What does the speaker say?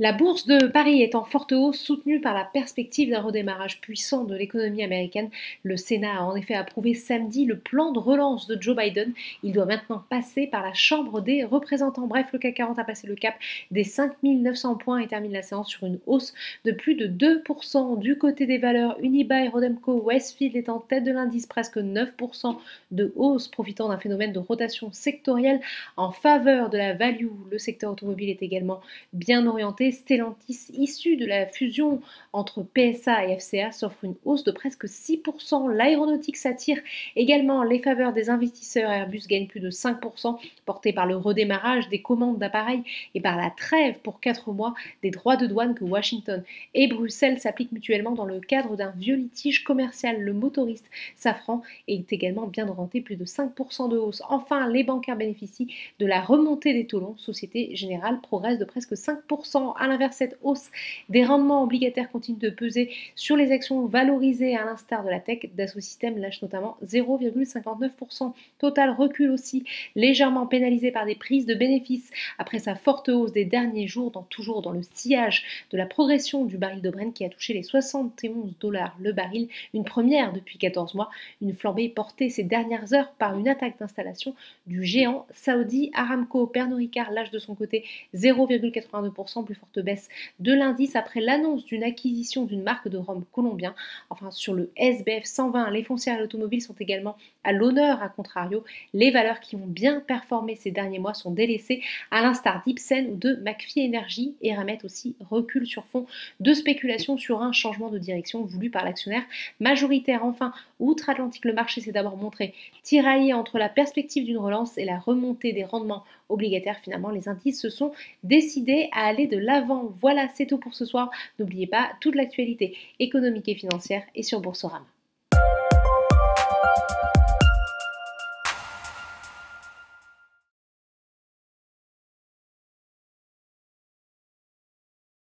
La bourse de Paris est en forte hausse, soutenue par la perspective d'un redémarrage puissant de l'économie américaine. Le Sénat a en effet approuvé samedi le plan de relance de Joe Biden. Il doit maintenant passer par la Chambre des représentants. Bref, le CAC 40 a passé le cap des 5900 points et termine la séance sur une hausse de plus de 2%. Du côté des valeurs, Unibail, Rodamco, Westfield est en tête de l'indice, presque 9% de hausse, profitant d'un phénomène de rotation sectorielle en faveur de la value. Le secteur automobile est également bien orienté. Stellantis, issu de la fusion entre PSA et FCA, s'offre une hausse de presque 6%. L'aéronautique s'attire également les faveurs des investisseurs. Airbus gagne plus de 5%, porté par le redémarrage des commandes d'appareils et par la trêve pour 4 mois des droits de douane que Washington et Bruxelles s'appliquent mutuellement dans le cadre d'un vieux litige commercial. Le motoriste Safran est également bien orienté, plus de 5% de hausse. Enfin, les bancaires bénéficient de la remontée des taux longs. Société Générale progresse de presque 5%. À l'inverse, cette hausse des rendements obligataires continue de peser sur les actions valorisées, à l'instar de la tech. Dassault Systèmes lâche notamment 0,59%. Total recule aussi, légèrement pénalisé par des prises de bénéfices après sa forte hausse des derniers jours, toujours dans le sillage de la progression du baril de Brent qui a touché les 71 dollars le baril, une première depuis 14 mois, une flambée portée ces dernières heures par une attaque d'installation du géant saoudi Aramco. Pernod Ricard lâche de son côté 0,82%, plus forte baisse de l'indice après l'annonce d'une acquisition d'une marque de rhum colombien. Enfin, sur le SBF 120, les foncières et l'automobile sont également à l'honneur. À contrario, les valeurs qui ont bien performé ces derniers mois sont délaissées, à l'instar d'Ipsen ou de McPhy Energy. Et Eramet aussi recule sur fond de spéculation sur un changement de direction voulu par l'actionnaire majoritaire. Enfin, outre-Atlantique, le marché s'est d'abord montré tiraillé entre la perspective d'une relance et la remontée des rendements obligataires. Finalement, les indices se sont décidés à aller de l'avant. Voilà, c'est tout pour ce soir. N'oubliez pas, toute l'actualité économique et financière est sur Boursorama.